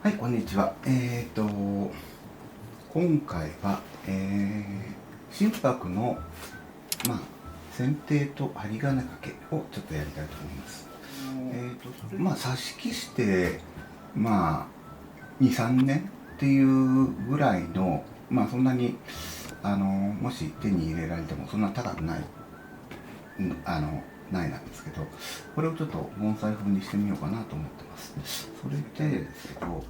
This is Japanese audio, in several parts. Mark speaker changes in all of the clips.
Speaker 1: はい、こんにちは。今回は、心拍の、剪定と針金掛けをちょっとやりたいと思います。差し木して、2、3年っていうぐらいの、そんなに、もし手に入れられてもそんな高くない、苗なんですけど、これをちょっと盆栽風にしてみようかなと思ってます。それでですけど、と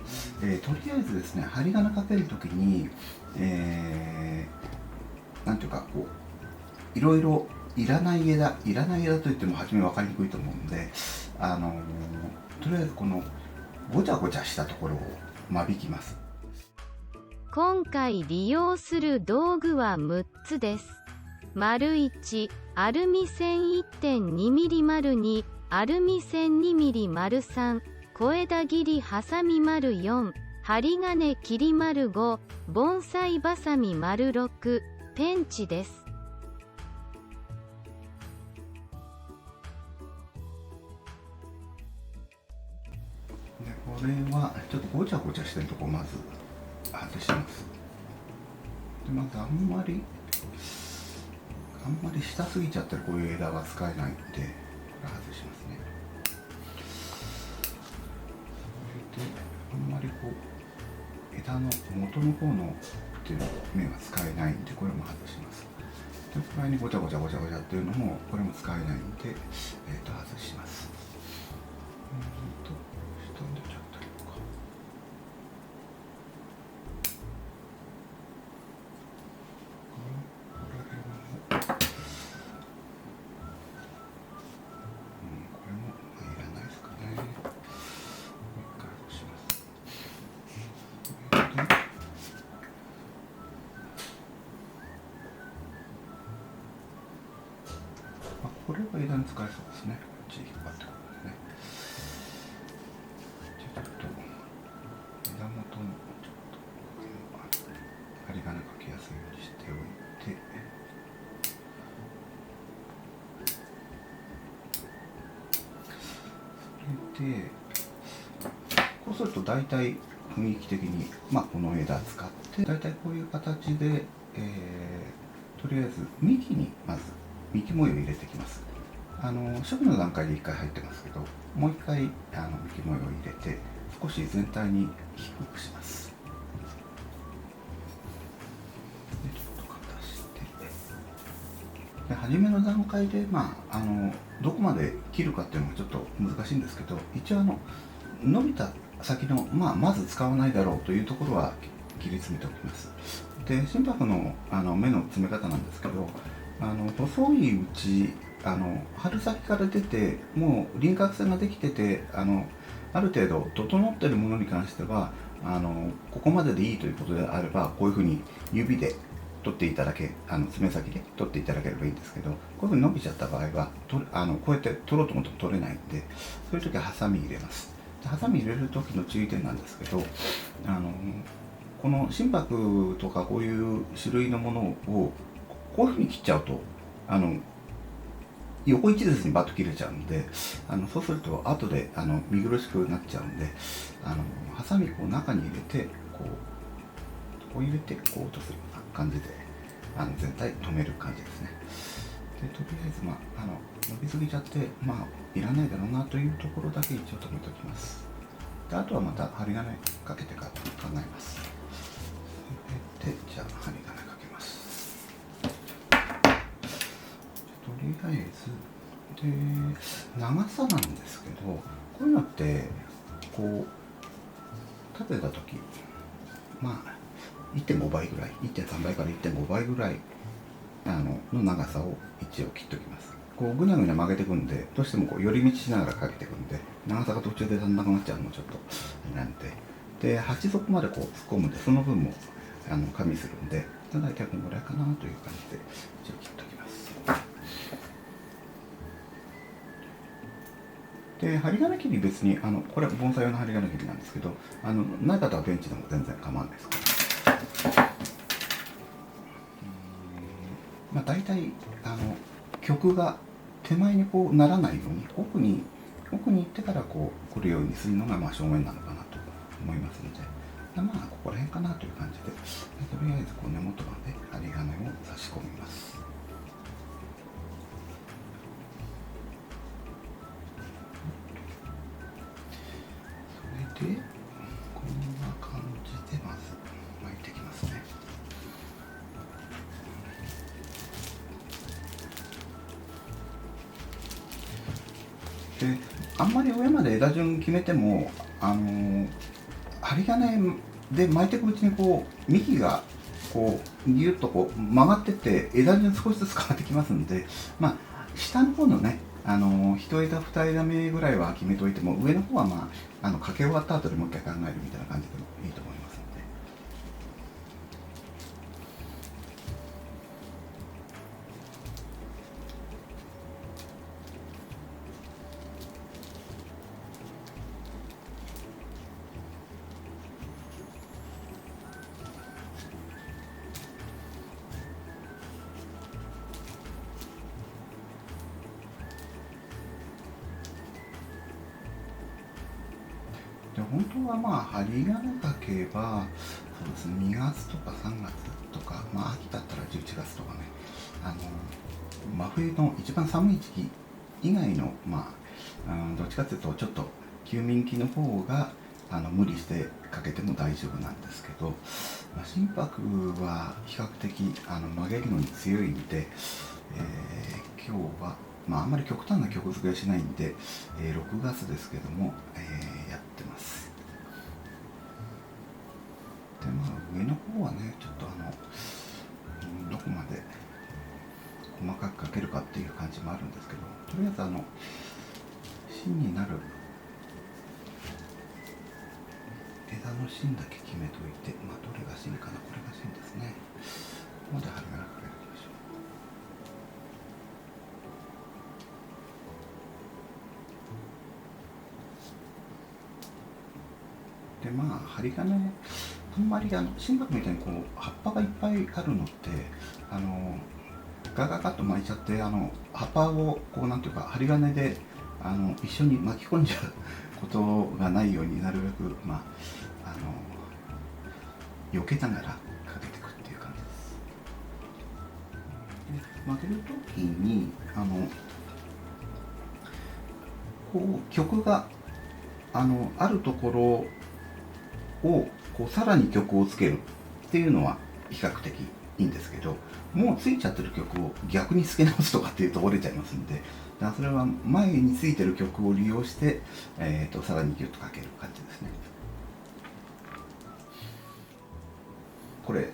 Speaker 1: りあえずですね、針金かけるときに、なんていうかこういろいろいらない枝といっても初め分かりにくいと思うんで、とりあえずこのごちゃごちゃしたところを間引きます。
Speaker 2: 今回利用する道具は6つです。1、アルミ線 1.2mm 2、アルミ線 2mm 3、小枝切りハサミ 4、針金切り 5、盆栽バサミ 6、ペンチです。
Speaker 1: でこれはちょっとごちゃごちゃしてるところをまず外します。でまずあんまり下すぎちゃってるこういう枝は使えないんで外しますね。それであんまりこう枝の元の方のっていう面は使えないんでこれも外します。でこれにごちゃごちゃっていうのもこれも使えないんで、外します。下に出ちゃったりとか。これもいらないですかね。もう一回外します。これは枝に使えそうですね。こっち引っ張ってくるんでね。ちょっと枝元のちょっと針金かけやすいようにしておいて、それでこうすると大体雰囲気的に、この枝使って大体こういう形で、とりあえずまず幹模様を入れてきます。初期の段階で1回入ってますけど、もう1回幹模様を入れて少し全体に低くします。でちょっとかたしてで初めの段階で、どこまで切るかっていうのがちょっと難しいんですけど、一応伸びた先の、まず使わないだろうというところは切り詰めておきます。で心拍の目の詰め方なんですけど、細いうち春先から出てもう輪郭線ができててある程度整っているものに関してはここまででいいということであればこういうふうに指で取っていただけ爪先で取っていただければいいんですけど、こういうふうに伸びちゃった場合はこうやって取ろうと思っても取れないんで、そういう時はハサミ入れます。でハサミ入れる時の注意点なんですけど、この心拍とかこういう種類のものをこういうふうに切っちゃうと横一列にバッと切れちゃうんで、そうすると後で見苦しくなっちゃうんで、ハサミこう中に入れてこう入れてこう落とすような感じで全体止める感じですね。でとりあえず伸びすぎちゃっていらないだろうなというところだけ一応止めておきます。であとはまた針金かけてから考えます。それでじゃあ針金かけます。とりあえずで長さなんですけど、こういうのってこう立てた時1.5倍ぐらい 1.3 倍から 1.5 倍ぐらいの長さを一応切っておきます。こうぐにゃぐにゃ曲げていくんでどうしてもこう寄り道しながらかけていくんで長さが途中で足んなくなっちゃうのもちょっとなんで鉢底までこう突っ込むんでその分も加味するんで大体このぐらいかなという感じで一応切っておきます。で針金切り別にこれは盆栽用の針金切りなんですけどない方はベンチでも全然構わないですから、大体曲が手前にこうならないように奥に行ってからこう来るようにするのが正面なのかなと思いますので、まあここら辺かなという感じで、とりあえずこう根元まで針金を差し込みます。それでこんな感じでまず巻いていきますね。で、あんまり上まで枝順決めても、針金で巻いていくうちにこう幹がこうギュッとこう曲がってって枝順少しずつ変わってきますんで、まあ下の方のね、1枝2枝目ぐらいは決めておいても、上の方はまあかけ終わった後でもう一回考えるみたいな感じでもいいと思いますので。で本当はまあ針金かけばそうですね、2月とか3月とか、まあ秋だったら11月とかね、真冬の一番寒い時期以外の、まあ、どっちかというとちょっと休眠期の方が無理してかけても大丈夫なんですけど、まあ、心拍は比較的曲げるのに強いんで、今日は、まあ、あんまり極端な曲付けはしないんで、6月ですけども、やってます。でまあ上の方はね、ちょっとどこまで細かくかけるかっていう感じもあるんですけど、とりあえず芯になる枝の芯だけ決めといて、まあどれが芯かな、これが芯ですね。ここまで針金かけておきましょう。でまあ針金、あんまり心拍みたいにこう葉っぱがいっぱいあるのってガガガッと巻いちゃって、葉っぱをこうなんていうか針金で一緒に巻き込んじゃうことがないように、なるべくまあ避けながらかけていくっていう感じです。で曲げるときにこう曲があるところをこうさらに曲をつけるっていうのは比較的いいんですけど、もうついちゃってる曲を逆に付け直すとかっていうと折れちゃいますんで、だからそれは前についてる曲を利用して、さらにギュッとかける感じですね。これ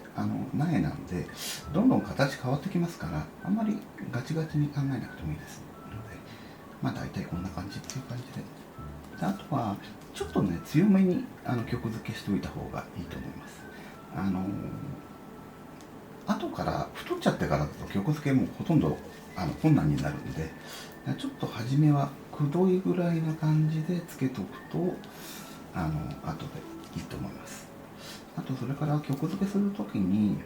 Speaker 1: 苗なんでどんどん形変わってきますから、あんまりガチガチに考えなくてもいいですので、まあ大体こんな感じっていう感じで、あとはちょっとね強めに曲付けしておいた方がいいと思います。後から太っちゃってからだと曲付けもほとんど困難になるんで、ちょっと初めはくどいぐらいな感じでつけとくと後でいいと思います。あとそれから曲付けするときに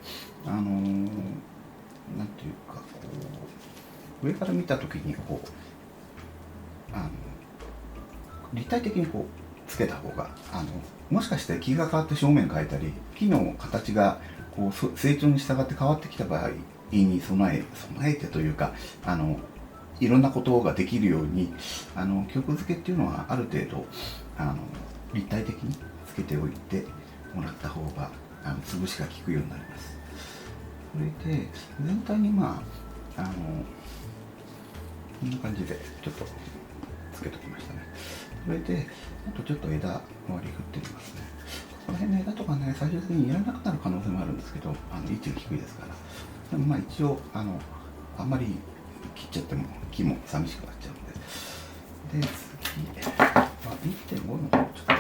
Speaker 1: なんていうかこう上から見たときにこう立体的にこうつけた方がもしかして木が変わって正面変えたり木の形がこう成長に従って変わってきた場合に備えてというかいろんなことができるように曲付けっていうのはある程度立体的につけておいてもらった方が潰しが効くようになります。それで全体にまあこんな感じでちょっとつけときましたね。それであとちょっと枝周り振ってみますね。この辺の枝とかね最終的にいらなくなる可能性もあるんですけど位置が低いですから、でもまあ一応あんまり切っちゃっても木も寂しくなっちゃうんで、次、1.5 のちょっと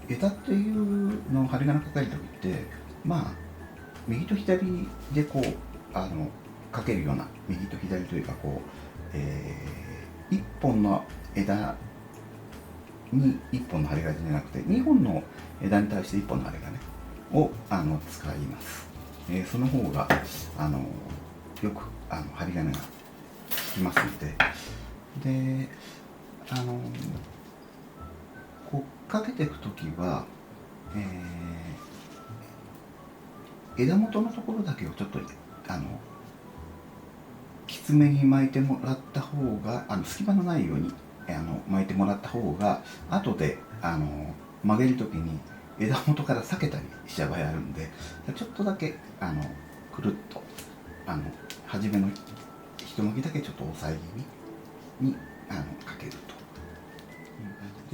Speaker 1: で枝っていうのを針金かけるときって右と左でこうかけるような、右と左というかこう、1本の枝に1本の針金じゃなくて2本の枝に対して1本の針金を使います。その方がよく針金がつきますので、でこうかけていくときは、枝元のところだけをちょっときつめに巻いてもらった方が、隙間のないように巻いてもらった方が、後で曲げるときに枝元から裂けたりしちゃう場合あるんで、ちょっとだけくるっと初めの一巻きだけちょっと押さえ気味にかけると。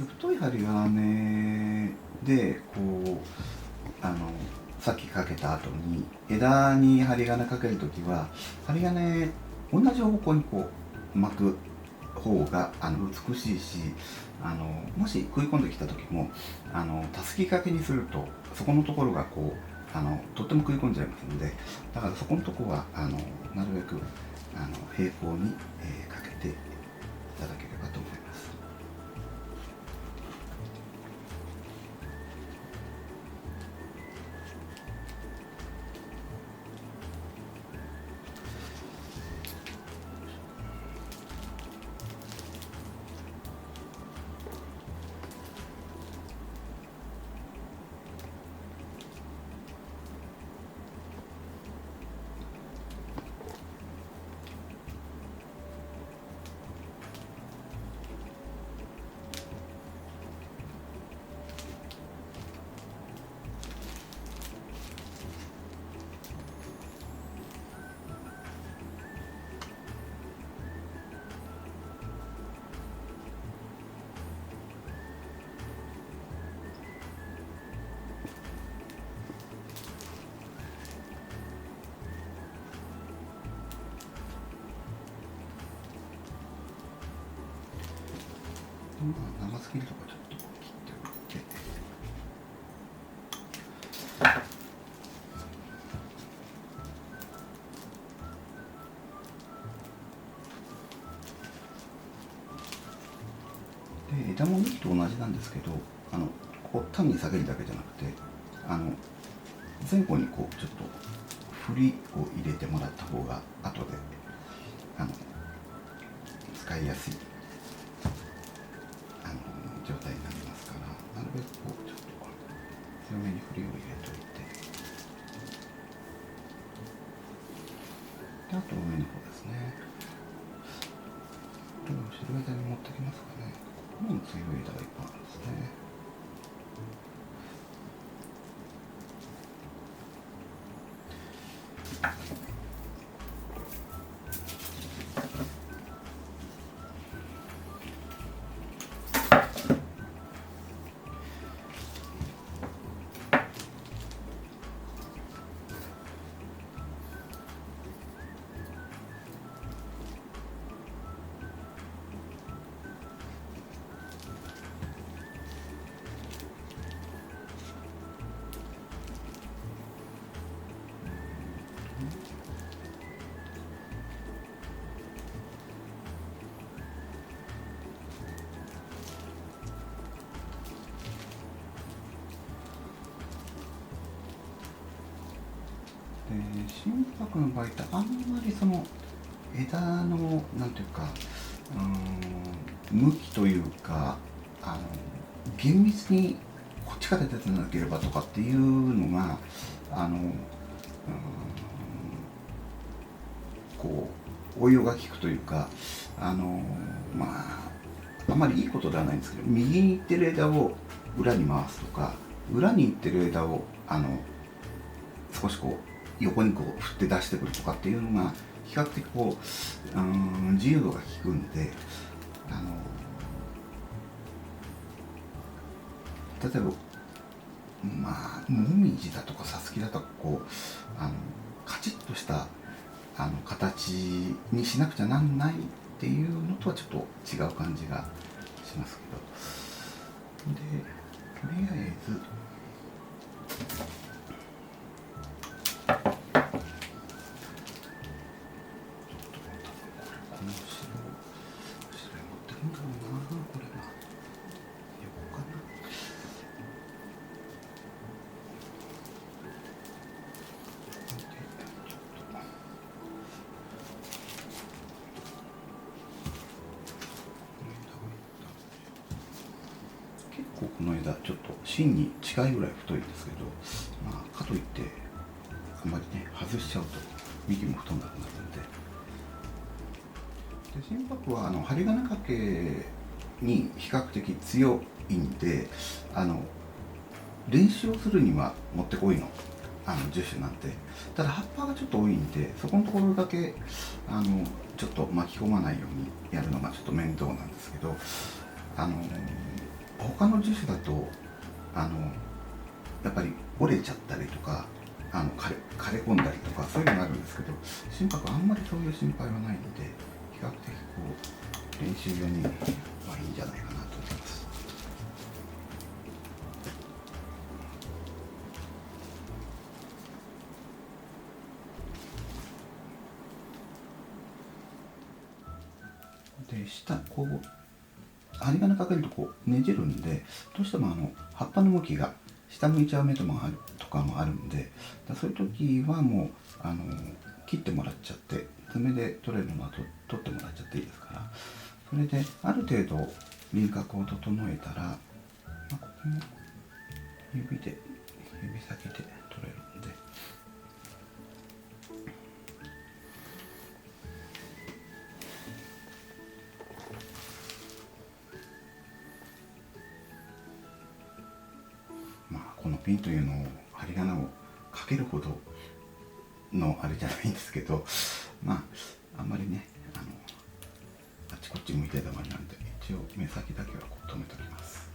Speaker 1: で太い針金でこうさっきかけた後に枝に針金かけるときは、針金同じ方向にこう巻く方が美しいし、もし食い込んできた時もたすき掛けにするとそこのところがこうとっても食い込んじゃいますので、だからそこのところはなるべく平行に、かけていただければと思います。長すぎるとかちょっと切っておいて。で枝も幹と同じなんですけど、こう単に下げるだけじゃなくて前後にこうちょっと振りを入れてもらった方が後で使いやすい状態になりますから、なるべくこうちょっと強めに振りを入れておいて、であと上の方ですね。後ろ枝に持ってきますかね。ここにも強い枝がいっぱいあるんですね。心拍の場合ってあんまりその枝のなんていうか向きというか厳密にこっちから出てなければとかっていうのがこう応用が効くというかあまりいいことではないんですけど、右に行ってる枝を裏に回すとか裏に行ってる枝を少しこう横にこう振って出してくるとかっていうのが比較的こう自由度が効くんで、例えばもみじだとかさつきだとかこうカチッとした形にしなくちゃなんないっていうのとはちょっと違う感じがしますけど、でとりあえずこの枝ちょっと芯に近いぐらい太いんですけど、まあ、かといってあんまりね外しちゃうと幹も太んなくなるんで。で心拍は針金掛けに比較的強いんで、練習をするにはもってこいの樹種なんで、ただ葉っぱがちょっと多いんで、そこのところだけちょっと巻き込まないようにやるのがちょっと面倒なんですけど、他の樹種だとやっぱり折れちゃったりとか枯れ込んだりとかそういうのがあるんですけど、心拍あんまりそういう心配はないので、比較的こう練習用にはいいんじゃないかなと思います。で下こう針金かけるとこうねじるんで、どうしても葉っぱの向きが下向いちゃう目とかもあるんで、そういう時はもう切ってもらっちゃって、爪で取れるのは取ってもらっちゃっていいですから、それである程度輪郭を整えたら、まあ、ここも指先で取れるんで。このピンというのを針金をかけるほどのあれじゃないんですけど、まああんまりねあっちこっち向いてたまりなんで、一応目先だけはこう止めておきます。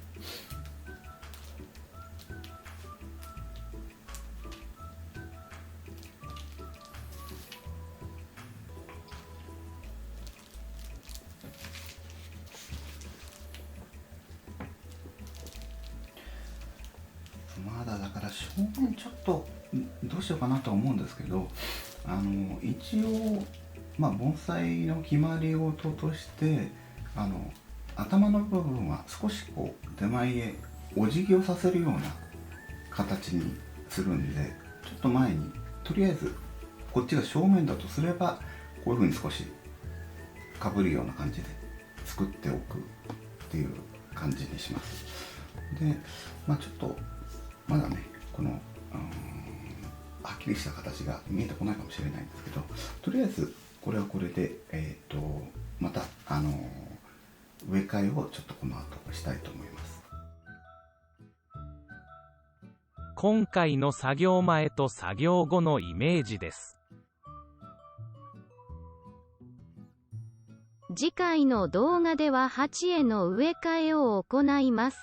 Speaker 1: まだだから正面ちょっとどうしようかなとは思うんですけど、一応盆栽の決まり事として頭の部分は少しこう手前へお辞儀をさせるような形にするんで、ちょっと前にとりあえずこっちが正面だとすればこういうふうに少しかぶるような感じで作っておくっていう感じにします。で、ちょっとまだねこのはっきりした形が見えてこないかもしれないんですけど、とりあえずこれはこれでまた植え替えをちょっとこの後したいと思います。
Speaker 3: 今回の作業前と作業後のイメージです。
Speaker 2: 次回の動画では鉢への植え替えを行います。